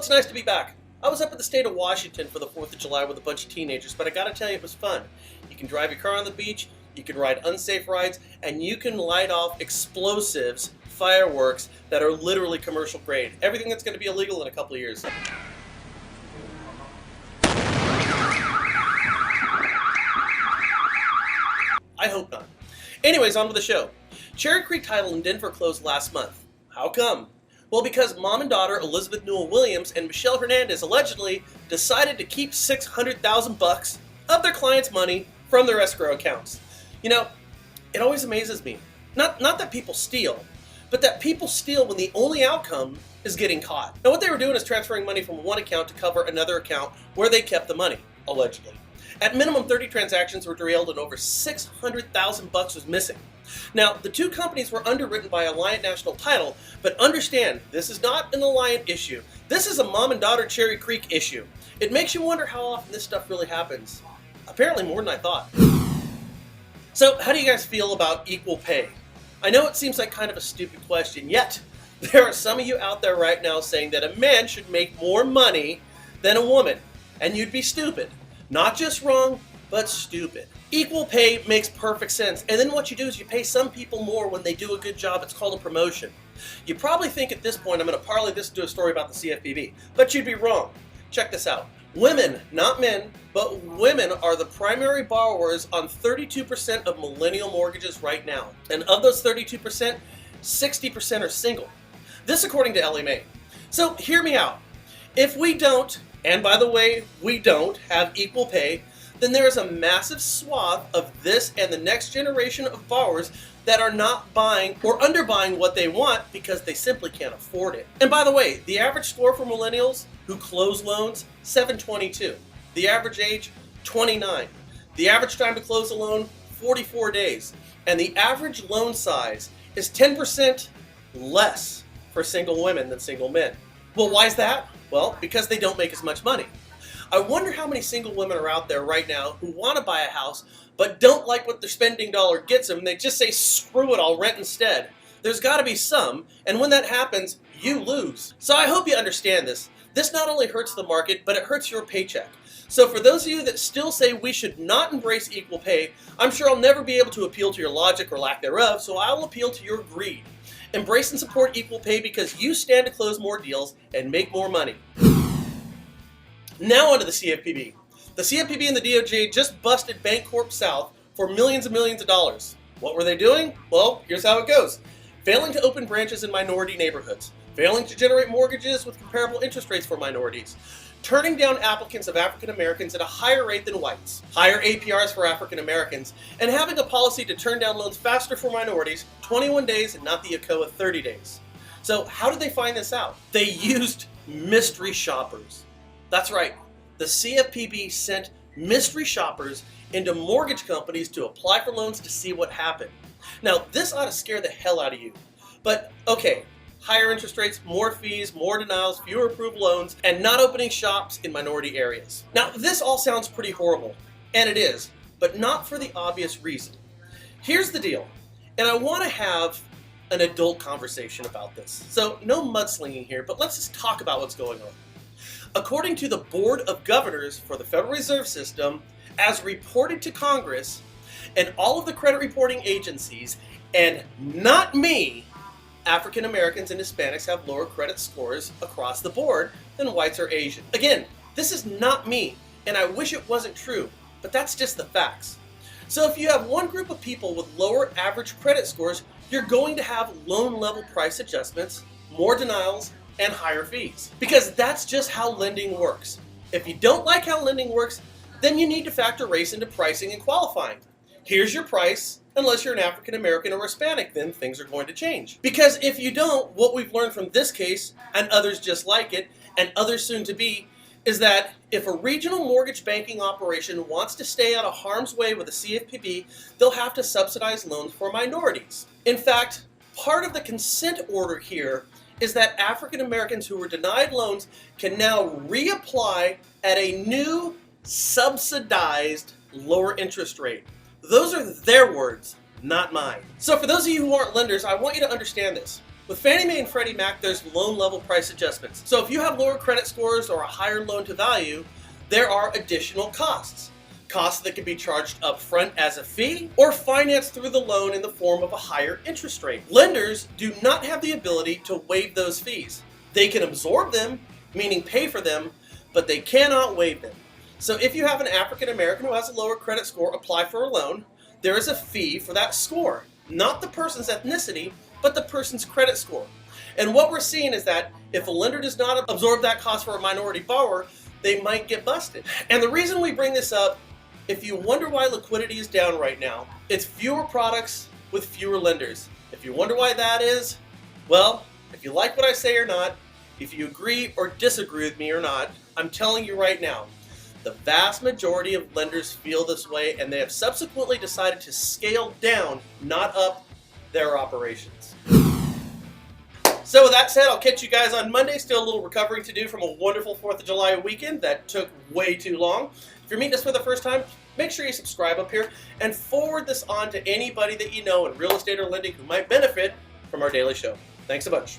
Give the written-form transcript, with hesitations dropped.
it's nice to be back. I was up in the state of Washington for the 4th of July with a bunch of teenagers, but I gotta tell you, it was fun. You can drive your car on the beach, you can ride unsafe rides, and you can light off explosives, fireworks that are literally commercial grade. Everything that's gonna be illegal in a couple of years. I hope not. Anyways, on with the show. Cherry Creek Title in Denver closed last month. How come? Well, because mom and daughter Elizabeth Newell Williams and Michelle Hernandez allegedly decided to keep $600,000 of their clients' money from their escrow accounts. You know, it always amazes me. Not that people steal, but that people steal when the only outcome is getting caught. Now, what they were doing is transferring money from one account to cover another account where they kept the money, allegedly. At minimum, 30 transactions were derailed and over $600,000 was missing. Now, the two companies were underwritten by Alliant National Title, but understand, this is not an Alliant issue. This is a mom and daughter Cherry Creek issue. It makes you wonder how often this stuff really happens. Apparently more than I thought. So, how do you guys feel about equal pay? I know it seems like kind of a stupid question, yet there are some of you out there right now saying that a man should make more money than a woman, and you'd be stupid. Not just wrong, but stupid. Equal pay makes perfect sense, and then what you do is you pay some people more when they do a good job. It's called a promotion. You probably think at this point I'm going to parlay this into a story about the CFPB, but you'd be wrong. Check this out. Women, not men, but women are the primary borrowers on 32% of millennial mortgages right now. And of those 32%, 60% are single. This according to Ellie Mae. So hear me out. If we don't, and by the way, we don't have equal pay, then there is a massive swath of this and the next generation of borrowers that are not buying or underbuying what they want because they simply can't afford it. And by the way, the average score for millennials who close loans, 722. The average age, 29. The average time to close a loan, 44 days. And the average loan size is 10% less for single women than single men. Well, why is that? Well, because they don't make as much money. I wonder how many single women are out there right now who want to buy a house but don't like what their spending dollar gets them. They just say, screw it, I'll rent instead. There's got to be some, and when that happens, you lose. So I hope you understand this. This not only hurts the market, but it hurts your paycheck. So for those of you that still say we should not embrace equal pay, I'm sure I'll never be able to appeal to your logic or lack thereof, so I'll appeal to your greed. Embrace and support equal pay because you stand to close more deals and make more money. Now onto the CFPB. The CFPB and the DOJ just busted Bancorp South for millions and millions of dollars. What were they doing? Well, here's how it goes. Failing to open branches in minority neighborhoods. Failing to generate mortgages with comparable interest rates for minorities. Turning down applicants of African Americans at a higher rate than whites. Higher APRs for African Americans. And having a policy to turn down loans faster for minorities, 21 days and not the ACOA 30 days. So how did they find this out? They used mystery shoppers. That's right. The CFPB sent mystery shoppers into mortgage companies to apply for loans to see what happened. Now, this ought to scare the hell out of you. But, okay, higher interest rates, more fees, more denials, fewer approved loans, and not opening shops in minority areas. Now, this all sounds pretty horrible, and it is, but not for the obvious reason. Here's the deal, and I want to have an adult conversation about this. So, no mudslinging here, but let's just talk about what's going on. According to the Board of Governors for the Federal Reserve System, as reported to Congress and all of the credit reporting agencies, and not me, African Americans and Hispanics have lower credit scores across the board than whites or Asian. Again, this is not me, and I wish it wasn't true, but that's just the facts. So if you have one group of people with lower average credit scores, you're going to have loan level price adjustments, more denials, and higher fees. Because that's just how lending works. If you don't like how lending works, then you need to factor race into pricing and qualifying. Here's your price, unless you're an African American or Hispanic, then things are going to change. Because if you don't, what we've learned from this case, and others just like it, and others soon to be, is that if a regional mortgage banking operation wants to stay out of harm's way with the CFPB, they'll have to subsidize loans for minorities. In fact, part of the consent order here is that African Americans who were denied loans can now reapply at a new subsidized lower interest rate. Those are their words, not mine. So for those of you who aren't lenders, I want you to understand this. With Fannie Mae and Freddie Mac, there's loan level price adjustments. So if you have lower credit scores or a higher loan to value, there are additional costs. Costs that can be charged up front as a fee or financed through the loan in the form of a higher interest rate. Lenders do not have the ability to waive those fees. They can absorb them, meaning pay for them, but they cannot waive them. So if you have an African American who has a lower credit score apply for a loan, there is a fee for that score. Not the person's ethnicity, but the person's credit score. And what we're seeing is that if a lender does not absorb that cost for a minority borrower, they might get busted. And the reason we bring this up, if you wonder why liquidity is down right now, it's fewer products with fewer lenders. If you wonder why that is, well, if you like what I say or not, if you agree or disagree with me or not, I'm telling you right now, the vast majority of lenders feel this way, and they have subsequently decided to scale down, not up, their operations. So with that said, I'll catch you guys on Monday. Still a little recovery to do from a wonderful 4th of July weekend that took way too long. If you're meeting us for the first time, make sure you subscribe up here and forward this on to anybody that you know in real estate or lending who might benefit from our daily show. Thanks a bunch.